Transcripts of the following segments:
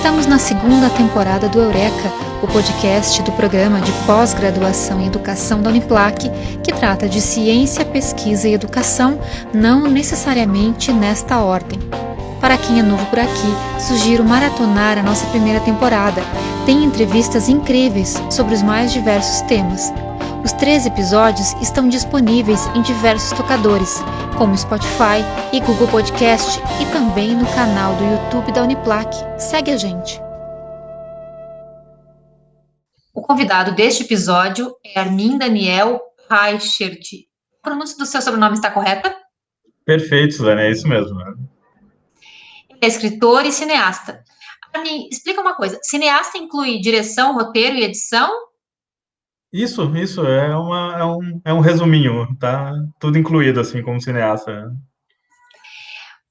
Estamos na segunda temporada do Eureka, o podcast do programa de pós-graduação em educação da Uniplac, que trata de ciência, pesquisa e educação, não necessariamente nesta ordem. Para quem é novo por aqui, sugiro maratonar a nossa primeira temporada. Tem entrevistas incríveis sobre os mais diversos temas. Os 13 episódios estão disponíveis em diversos tocadores, como Spotify e Google Podcast, e também no canal do YouTube da Uniplac. Segue a gente! O convidado deste episódio é Armin Daniel Reichert. A pronúncia do seu sobrenome está correta? Perfeito, Suzane, é isso mesmo. Né? Ele é escritor e cineasta. Armin, explica uma coisa, cineasta inclui direção, roteiro e edição? Isso é um resuminho, tá? Tudo incluído, assim, como cineasta.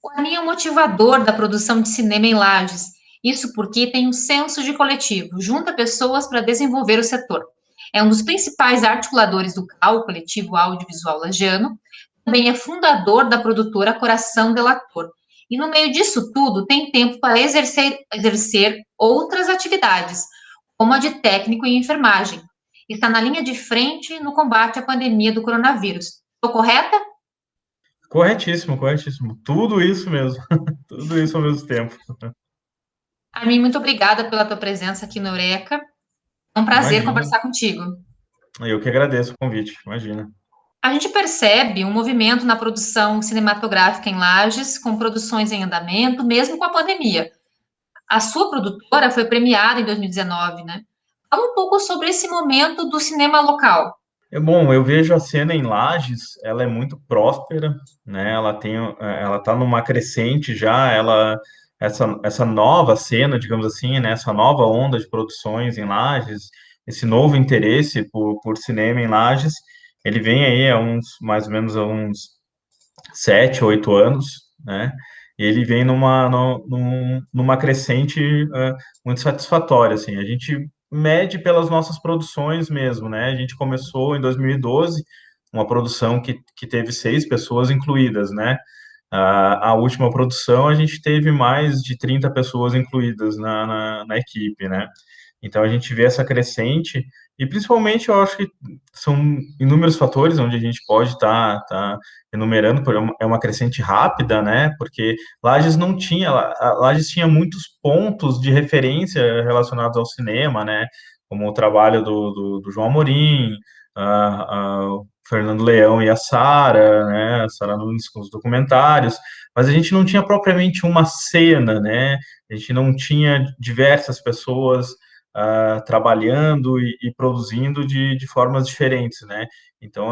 O Armin é um motivador da produção de cinema em Lages. Isso porque tem um senso de coletivo, junta pessoas para desenvolver o setor. É um dos principais articuladores do CAU, Coletivo Audiovisual Lagiano. Também é fundador da produtora Coração Delator. E no meio disso tudo, tem tempo para exercer outras atividades, como a de técnico em enfermagem. Está na linha de frente no combate à pandemia do coronavírus. Estou correta? Corretíssimo, corretíssimo. Tudo isso mesmo. Tudo isso ao mesmo tempo. Armin, muito obrigada pela tua presença aqui no Eureka. É um prazer Imagina. conversar contigo. Eu que agradeço o convite, imagina. A gente percebe um movimento na produção cinematográfica em Lages, com produções em andamento, mesmo com a pandemia. A sua produtora foi premiada em 2019, né? Fala um pouco sobre esse momento do cinema local. Bom, eu vejo a cena em Lages, ela é muito próspera, né? Ela tá numa crescente já, essa nova cena, digamos assim, né? Essa nova onda de produções em Lages, esse novo interesse por cinema em Lages, ele vem aí mais ou menos há uns 7, 8 anos, né? E ele vem numa crescente muito satisfatória, assim. A gente mede pelas nossas produções mesmo, né? A gente começou em 2012, uma produção que teve 6 pessoas incluídas, né? A última produção, a gente teve mais de 30 pessoas incluídas na equipe, né? Então, a gente vê essa crescente, e principalmente eu acho que são inúmeros fatores onde a gente pode estar enumerando, porque é uma crescente rápida, né? Porque Lages tinha muitos pontos de referência relacionados ao cinema, né? Como o trabalho do João Amorim, o Fernando Leão e a Sara, né? A Sara Nunes com os documentários, mas a gente não tinha propriamente uma cena, né? A gente não tinha diversas pessoas trabalhando e produzindo de formas diferentes, né? Então,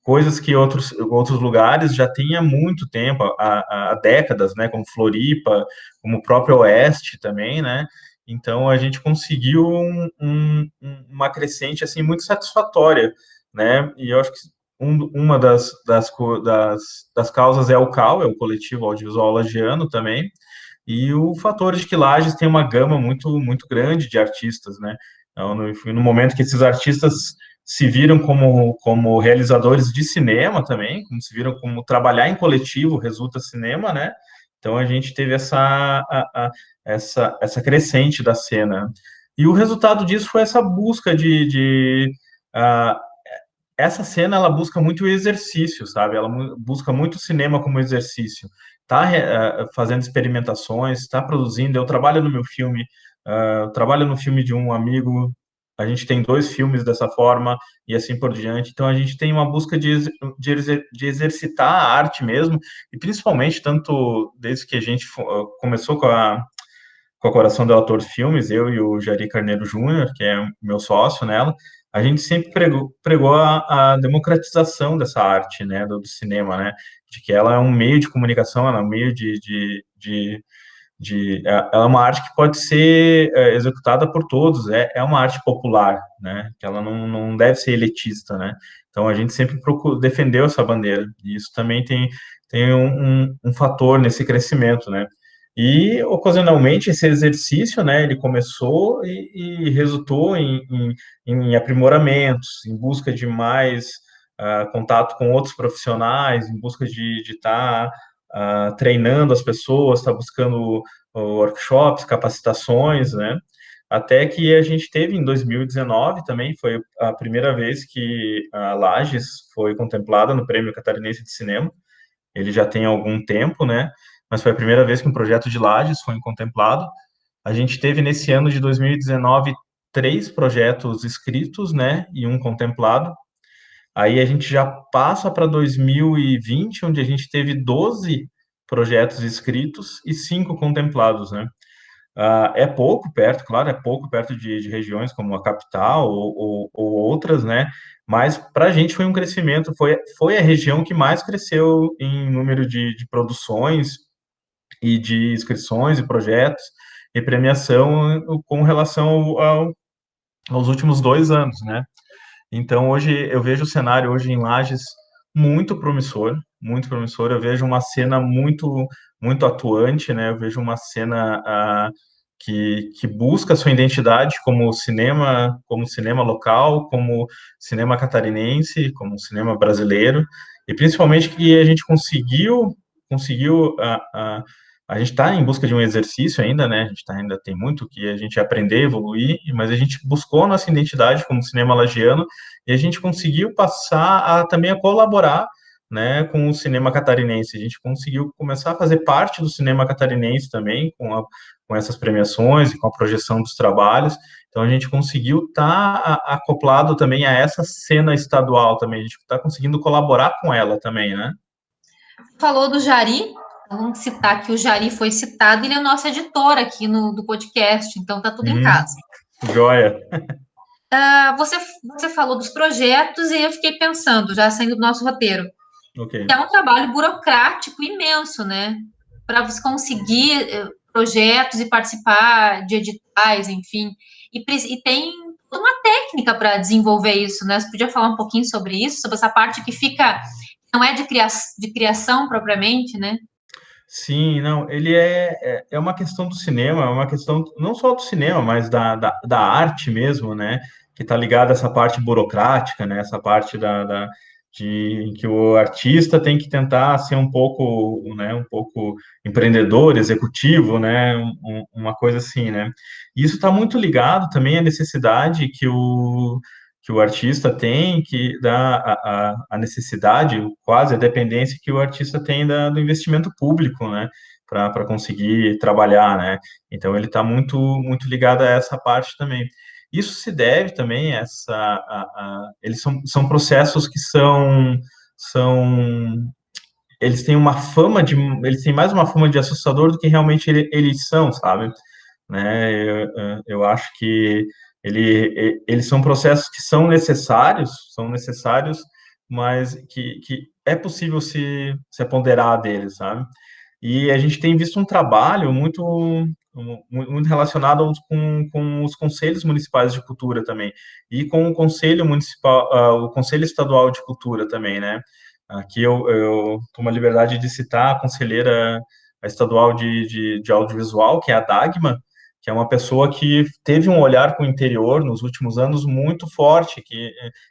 coisas que outros lugares já têm há muito tempo, há décadas, né? Como Floripa, como o próprio Oeste também, né? Então, a gente conseguiu uma crescente, assim, muito satisfatória, né? E eu acho que uma das causas é o CAU, é o Coletivo Audiovisual Lagiano também, e o fator de que Lages tem uma gama muito, muito grande de artistas, né? Então, no momento que esses artistas se viram como realizadores de cinema também, como se viram como trabalhar em coletivo resulta cinema, né? Então a gente teve essa crescente da cena. E o resultado disso foi essa busca ah, essa cena ela busca muito o exercício, sabe? Ela busca muito o cinema como exercício. Tá fazendo experimentações, está produzindo. Eu trabalho no meu filme, eu trabalho no filme de um amigo. A gente tem 2 filmes dessa forma e assim por diante. Então a gente tem uma busca de exercitar a arte mesmo e principalmente tanto desde que a gente começou com a Coração do Autor Filmes, eu e o Jari Carneiro Júnior, que é meu sócio nela, a gente sempre pregou a democratização dessa arte, né, do cinema, né, de que ela é um meio de comunicação, ela é um meio ela é uma arte que pode ser executada por todos, é uma arte popular, né, que ela não deve ser elitista, né, então a gente sempre defendeu essa bandeira, e isso também tem um fator nesse crescimento, né, e, ocasionalmente, esse exercício, né, ele começou e resultou em aprimoramentos, em busca de mais contato com outros profissionais, em busca de estar treinando as pessoas, está buscando workshops, capacitações, né? Até que a gente teve em 2019 também, foi a primeira vez que a Lages foi contemplada no Prêmio Catarinense de Cinema. Ele já tem algum tempo, né? Mas foi a primeira vez que um projeto de Lages foi contemplado. A gente teve nesse ano de 2019 três projetos escritos, né? E um contemplado. Aí a gente já passa para 2020, onde a gente teve 12 projetos escritos e cinco contemplados, né? É pouco perto, claro, é pouco perto de regiões como a capital ou outras, né? Mas para a gente foi um crescimento, foi a região que mais cresceu em número de produções e de inscrições e projetos e premiação com relação aos últimos 2 anos, né? Então, hoje, eu vejo o cenário hoje em Lages muito promissor, muito promissor. Eu vejo uma cena muito atuante, né? Eu vejo uma cena que busca sua identidade como cinema local, como cinema catarinense, como cinema brasileiro, e principalmente que a gente conseguiu a gente está em busca de um exercício ainda, né? Ainda tem muito que a gente aprender, evoluir, mas a gente buscou a nossa identidade como cinema lagiano e a gente conseguiu passar também a colaborar, né, com o cinema catarinense. A gente conseguiu começar a fazer parte do cinema catarinense também, com essas premiações e com a projeção dos trabalhos. Então, a gente conseguiu estar acoplado também a essa cena estadual também. A gente está conseguindo colaborar com ela também, né? Falou do Jari, vamos citar que o Jari foi citado, ele é o nosso editor aqui do podcast, então tá tudo em casa. Joia. Você falou dos projetos e eu fiquei pensando, já saindo do nosso roteiro, Ok. que é um trabalho burocrático imenso, né? Para você conseguir projetos e participar de editais, enfim. E tem toda uma técnica para desenvolver isso, né? Você podia falar um pouquinho sobre isso, sobre essa parte que fica, não é de criação propriamente, né? Sim, não, ele é uma questão do cinema, é uma questão não só do cinema, mas da arte mesmo, né? Que está ligada a essa parte burocrática, né? Essa parte de que o artista tem que tentar ser um pouco, né? Um pouco empreendedor, executivo, né? Uma coisa assim, né? E isso está muito ligado também à necessidade que o artista tem, que dá a necessidade, quase a dependência que o artista tem do investimento público, né, para conseguir trabalhar, né? Então ele está muito ligado a essa parte também. Isso se deve também eles são processos que são eles têm uma fama eles têm mais uma fama de assustador do que realmente eles são, sabe? Né? Eu acho que eles são processos que são necessários, mas que é possível se apoderar deles, sabe? E a gente tem visto um trabalho muito relacionado com os conselhos municipais de cultura também, e com o conselho municipal, o conselho estadual de cultura também, né? Aqui eu tomo a liberdade de citar a conselheira estadual de audiovisual, que é a Dagma, que é uma pessoa que teve um olhar para o interior nos últimos anos muito forte,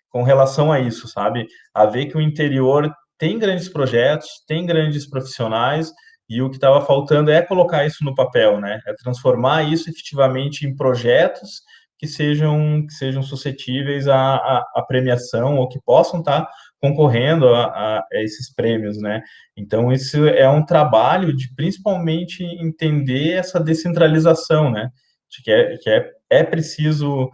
com relação a isso, sabe? A ver que o interior tem grandes projetos, tem grandes profissionais, e o que estava faltando é colocar isso no papel, né? É transformar isso efetivamente em projetos que sejam suscetíveis à premiação ou que possam estar concorrendo a esses prêmios, né? Então, isso é um trabalho de principalmente entender essa descentralização, né? De que é preciso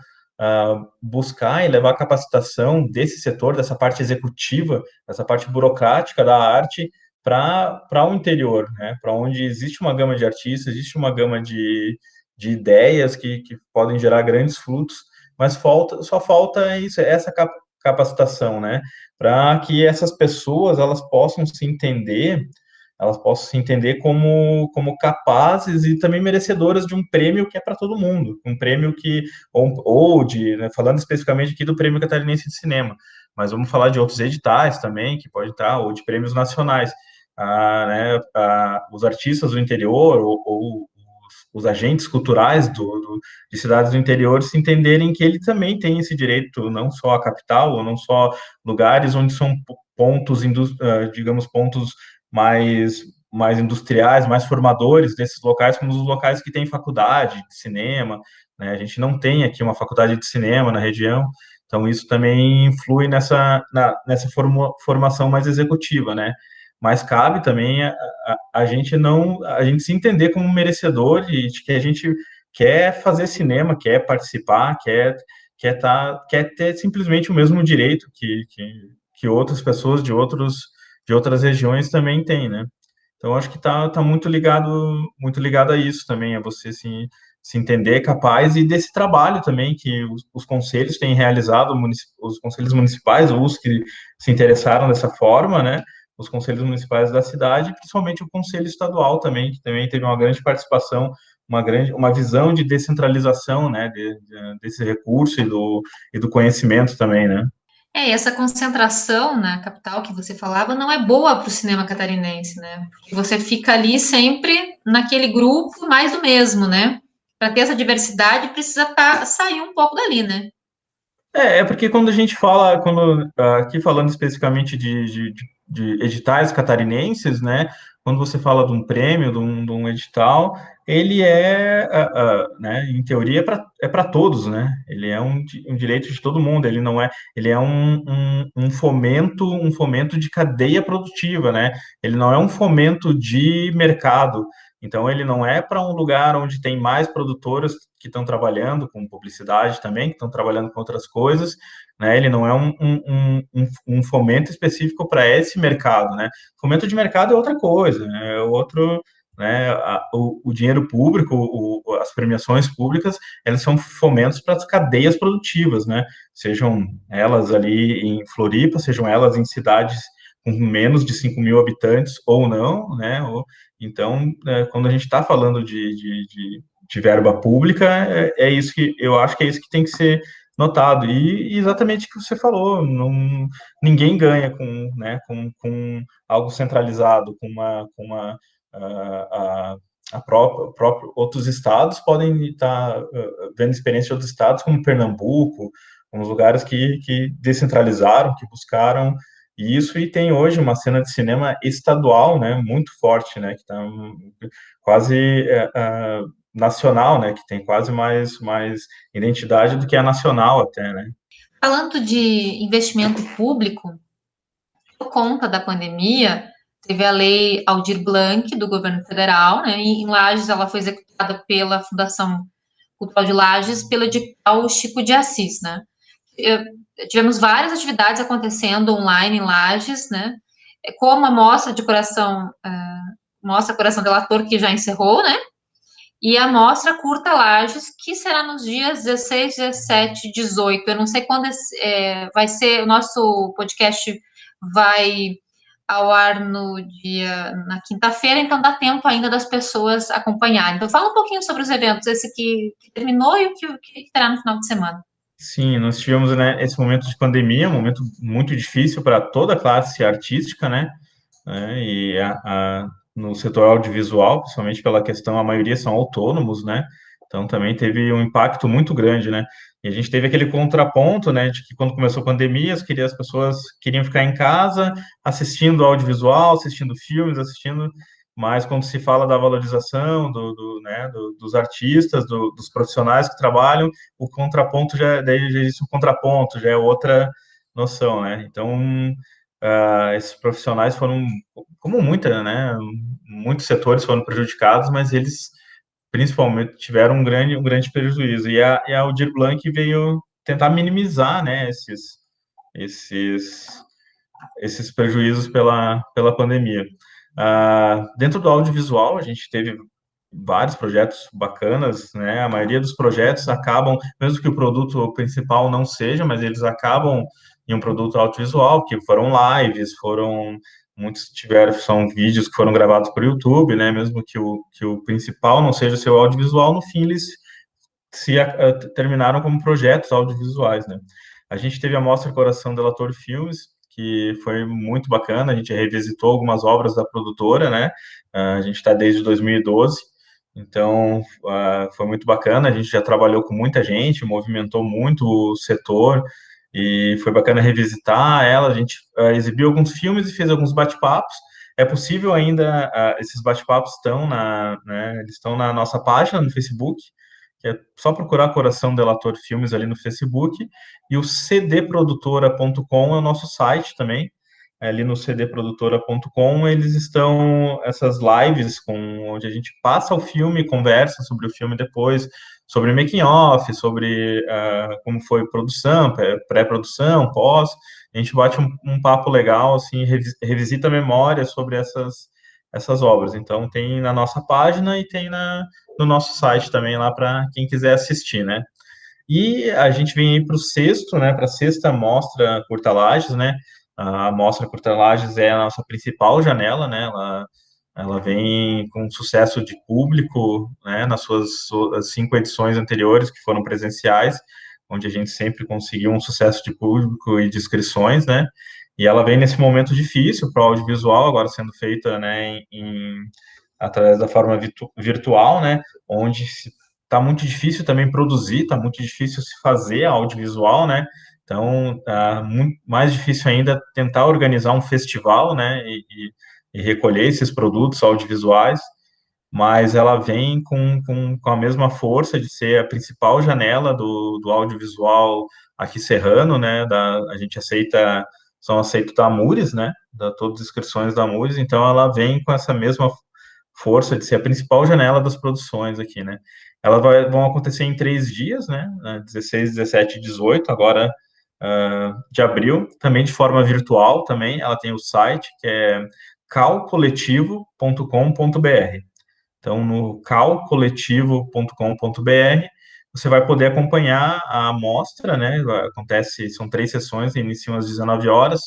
buscar e levar a capacitação desse setor, dessa parte executiva, dessa parte burocrática da arte, para o interior, né? Para onde existe uma gama de artistas, existe uma gama de ideias que podem gerar grandes frutos, mas só falta isso, essa capacitação, né? Para que essas pessoas elas possam se entender como capazes e também merecedoras de um prêmio que é para todo mundo, um prêmio né, falando especificamente aqui do Prêmio Catarinense de Cinema, mas vamos falar de outros editais também, que pode estar, ou de prêmios nacionais, né, os artistas do interior, ou os agentes culturais de cidades do interior se entenderem que ele também tem esse direito, não só a capital, ou não só lugares onde são pontos, digamos, pontos mais, mais industriais, mais formadores desses locais, como os locais que têm faculdade de cinema, né? A gente não tem aqui uma faculdade de cinema na região, então isso também influi nessa formação mais executiva, né? Mas cabe também a gente não, a gente se entender como merecedor de que a gente quer fazer cinema, quer participar, quer ter simplesmente o mesmo direito que outras pessoas de outras regiões também têm, né? Então, acho que tá muito ligado a isso também, a você se entender capaz e desse trabalho também que os conselhos têm realizado, os conselhos municipais, ou os que se interessaram dessa forma, né? Os conselhos municipais da cidade, principalmente o conselho estadual também, que também teve uma grande participação, uma visão de descentralização, né? Desse recurso e do conhecimento também, né? E essa concentração na capital que você falava não é boa para o cinema catarinense, né? Porque você fica ali sempre naquele grupo mais do mesmo, né? Para ter essa diversidade, precisa sair um pouco dali, né? É porque quando a gente fala, aqui falando especificamente de editais catarinenses, né, quando você fala de um prêmio, de um edital, ele né, em teoria, é para todos, né, ele é um direito de todo mundo, ele não é, ele é um fomento de cadeia produtiva, né, ele não é um fomento de mercado, então ele não é para um lugar onde tem mais produtoras que estão trabalhando com publicidade também, que estão trabalhando com outras coisas, né? Ele não é um fomento específico para esse mercado, né? Fomento de mercado é outra coisa, né? É outro, né? O dinheiro público, as premiações públicas, elas são fomentos para as cadeias produtivas, né? Sejam elas ali em Floripa, sejam elas em cidades com menos de 5 mil habitantes ou não, né? Então, quando a gente está falando de verba pública, é isso que eu acho que é isso que tem que ser notado. E exatamente o que você falou, não, ninguém ganha com algo centralizado, outros estados podem estar vendo experiência de outros estados, como Pernambuco, uns lugares que descentralizaram, que buscaram isso, e tem hoje uma cena de cinema estadual, né, muito forte, né, que está quase nacional, né, que tem quase mais identidade do que a nacional até, né. Falando de investimento público, por conta da pandemia, teve a lei Aldir Blanc do governo federal, né? E em Lages ela foi executada pela Fundação Cultural de Lages, pelo edital Chico de Assis, né? Tivemos várias atividades acontecendo online em Lages, né? Como a mostra de coração, mostra Coração Delator, que já encerrou, né? E a mostra Curta Lages, que será nos dias 16, 17, 18. Eu não sei quando vai ser, o nosso podcast vai ao ar na quinta-feira, então dá tempo ainda das pessoas acompanharem. Então fala um pouquinho sobre os eventos, esse que terminou e o que terá no final de semana. Sim, nós tivemos, né, esse momento de pandemia, um momento muito difícil para toda a classe artística, né, e no setor audiovisual, principalmente pela questão, a maioria são autônomos, né, então também teve um impacto muito grande, né, e a gente teve aquele contraponto, né, de que quando começou a pandemia, as pessoas queriam ficar em casa, assistindo audiovisual, assistindo filmes, mas quando se fala da valorização dos artistas, dos profissionais que trabalham, o contraponto daí já existe um contraponto, já é outra noção, né, então esses profissionais foram, como muitos setores foram prejudicados, mas eles principalmente tiveram um grande prejuízo. E a Aldir Blanc veio tentar minimizar, né, esses, esses prejuízos pela pandemia. Dentro do audiovisual, a gente teve vários projetos bacanas, né? A maioria dos projetos acabam, mesmo que o produto principal não seja, mas eles acabam em um produto audiovisual, que foram lives, muitos são vídeos que foram gravados por YouTube, né? Mesmo que o principal não seja o seu audiovisual, no fim eles terminaram como projetos audiovisuais, né? A gente teve a Mostra Coração Delator Filmes, que foi muito bacana, a gente revisitou algumas obras da produtora, né? A gente está desde 2012, então foi muito bacana, a gente já trabalhou com muita gente, movimentou muito o setor, e foi bacana revisitar ela, a gente exibiu alguns filmes e fez alguns bate-papos, É possível ainda, esses bate-papos estão eles estão na nossa página no Facebook, que é só procurar Coração Delator Filmes ali no Facebook, e o cdprodutora.com é o nosso site também. Ali no cdprodutora.com eles estão essas lives onde a gente passa o filme, conversa sobre o filme depois, sobre making off, sobre como foi produção, pré-produção, pós. A gente bate um papo legal, assim, revisita a memória sobre essas obras. Então tem na nossa página e tem no nosso site também lá para quem quiser assistir, né? E a gente vem aí para o sexto, né? Para a sexta mostra Curta Lages, né? A mostra Curta Lages é a nossa principal janela, né? Ela vem com sucesso de público, né? Nas suas 5 edições anteriores que foram presenciais, onde a gente sempre conseguiu um sucesso de público e de inscrições, né? E ela vem nesse momento difícil para o audiovisual, agora sendo feita, né? Através da forma virtual, né? Onde está muito difícil também produzir, está muito difícil se fazer audiovisual, né? Então, muito mais difícil ainda tentar organizar um festival, né? E recolher esses produtos audiovisuais, mas ela vem com a mesma força de ser a principal janela do audiovisual aqui serrano, né? A gente são aceitos da Amures, né? Todas as inscrições da Amures, então ela vem com essa mesma força de ser a principal janela das produções aqui, né? Elas vão acontecer em 3 dias, né? 16, 17 e 18, agora de abril, também de forma virtual também. Ela tem o site, que é calcoletivo.com.br. Então, no calcoletivo.com.br, você vai poder acompanhar a amostra, né? São 3 sessões, iniciam às 19 horas.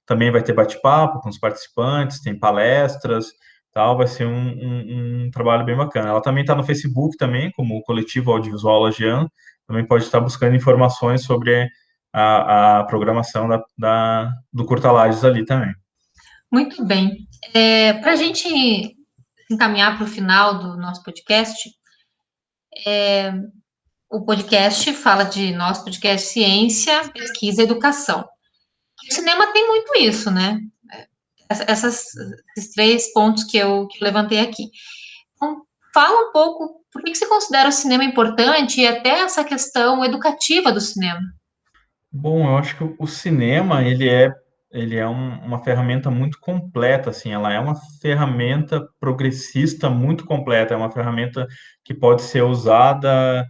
Também vai ter bate-papo com os participantes, tem palestras, tal. Vai ser um trabalho bem bacana. Ela também está no Facebook também, como Coletivo Audiovisual Lagiano. Também pode estar buscando informações sobre a programação do Curta Lages ali também. Muito bem. Para a gente encaminhar para o final do nosso podcast, o podcast fala de nosso podcast Ciência, Pesquisa e Educação. O cinema tem muito isso, né? Esses 3 pontos que eu levantei aqui. Então, fala um pouco por que você considera o cinema importante e até essa questão educativa do cinema. Bom, eu acho que o cinema, ele é uma ferramenta muito completa, assim, ela é uma ferramenta progressista muito completa, é uma ferramenta que pode ser usada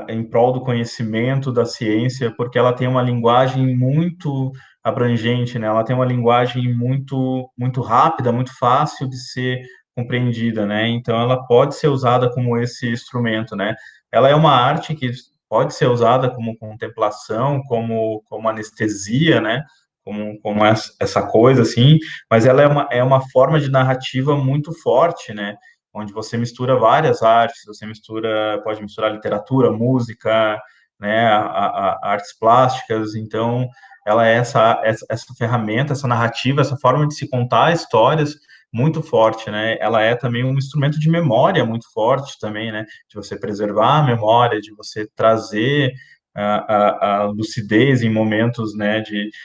em prol do conhecimento da ciência, porque ela tem uma linguagem muito abrangente, né? Ela tem uma linguagem muito rápida, muito fácil de ser compreendida, né? Então, ela pode ser usada como esse instrumento, né? Ela é uma arte que pode ser usada como contemplação, como anestesia, né? Como essa coisa, assim, mas ela é uma forma de narrativa muito forte, né? Onde você mistura várias artes, pode misturar literatura, música, né? Artes plásticas, então ela é essa ferramenta, essa narrativa, essa forma de se contar histórias muito forte, né? Ela é também um instrumento de memória muito forte também, né? De você preservar a memória, de você trazer a lucidez em momentos, né?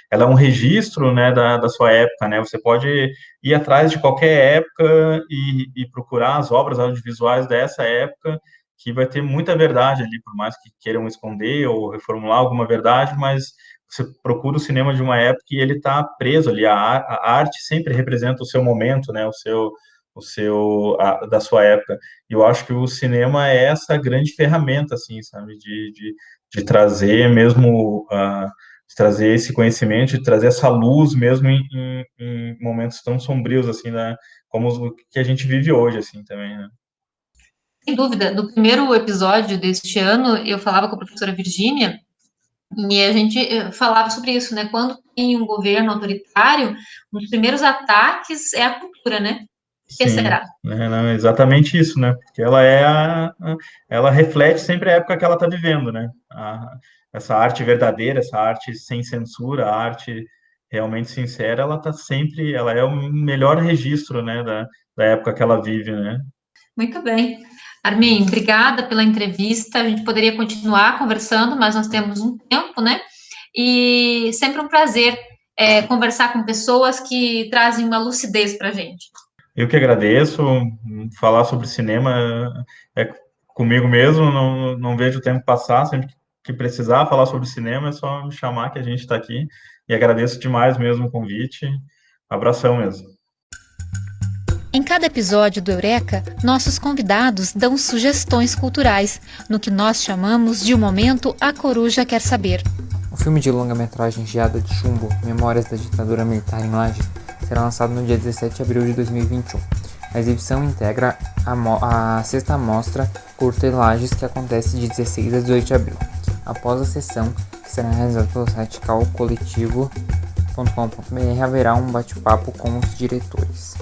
Ela é um registro, né? Da sua época, né? Você pode ir atrás de qualquer época e procurar as obras audiovisuais dessa época, que vai ter muita verdade ali, por mais que queiram esconder ou reformular alguma verdade, mas você procura o cinema de uma época e ele está preso ali. A arte sempre representa o seu momento, né? Da sua época. E eu acho que o cinema é essa grande ferramenta, assim, sabe, de trazer mesmo, de trazer esse conhecimento, de trazer essa luz mesmo em momentos tão sombrios, assim, né? Como o que a gente vive hoje, assim, também, né? Sem dúvida, no primeiro episódio deste ano, eu falava com a professora Virgínia e a gente falava sobre isso, né? Quando tem um governo autoritário, um dos primeiros ataques é a cultura, né? Por que Sim, será? né, não, é exatamente isso, né? Porque ela reflete sempre a época que ela está vivendo, né? Essa arte verdadeira, essa arte sem censura, a arte realmente sincera, ela é o melhor registro, né, da época que ela vive, né? Muito bem. Armin, obrigada pela entrevista. A gente poderia continuar conversando, mas nós temos um tempo, né? E sempre um prazer conversar com pessoas que trazem uma lucidez para a gente. Eu que agradeço. Falar sobre cinema é comigo mesmo, não vejo o tempo passar. Sempre que precisar falar sobre cinema, é só me chamar que a gente está aqui. E agradeço demais mesmo o convite. Abração mesmo. Em cada episódio do Eureka, nossos convidados dão sugestões culturais, no que nós chamamos de o momento A Coruja Quer Saber. O filme de longa-metragem Geada de Chumbo, Memórias da Ditadura Militar em Lages, será lançado no dia 17 de abril de 2021. A exibição integra a sexta mostra Curta em Lages, que acontece de 16 a 18 de abril. Após a sessão, que será realizada pelo site calcoletivo.com.br, haverá um bate-papo com os diretores.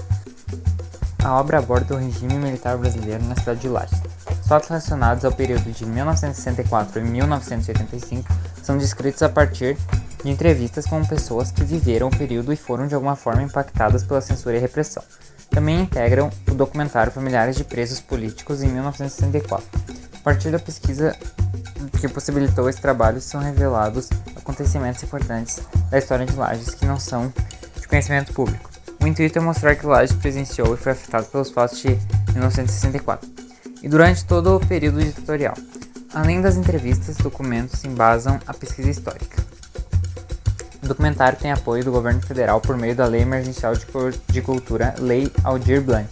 A obra aborda o regime militar brasileiro na cidade de Lages. Os fatos relacionados ao período de 1964 e 1985 são descritos a partir de entrevistas com pessoas que viveram o período e foram de alguma forma impactadas pela censura e repressão. Também integram o documentário Familiares de Presos Políticos em 1964. A partir da pesquisa que possibilitou esse trabalho, são revelados acontecimentos importantes da história de Lages que não são de conhecimento público. O intuito é mostrar que Lages presenciou e foi afetado pelos fatos de 1964 e durante todo o período ditatorial. Além das entrevistas, documentos embasam a pesquisa histórica. O documentário tem apoio do governo federal por meio da Lei Emergencial de Cultura, Lei Aldir Blanc,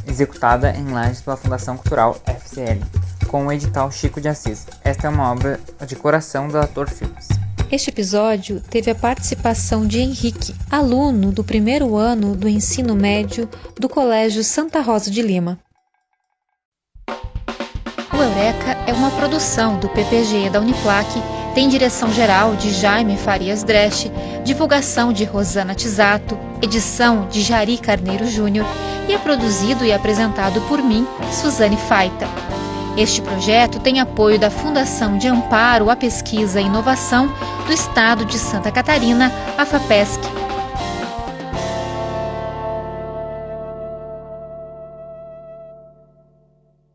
executada em Lages pela Fundação Cultural FCL, com o edital Chico de Assis. Esta é uma obra de coração da Ator Filmes. Este episódio teve a participação de Henrique, aluno do primeiro ano do ensino médio do Colégio Santa Rosa de Lima. O Eureka é uma produção do PPG da Uniplac, tem direção geral de Jaime Farias Dresch, divulgação de Rosana Tisato, edição de Jari Carneiro Júnior e é produzido e apresentado por mim, Suzane Faita. Este projeto tem apoio da Fundação de Amparo à Pesquisa e Inovação do Estado de Santa Catarina, a FAPESC,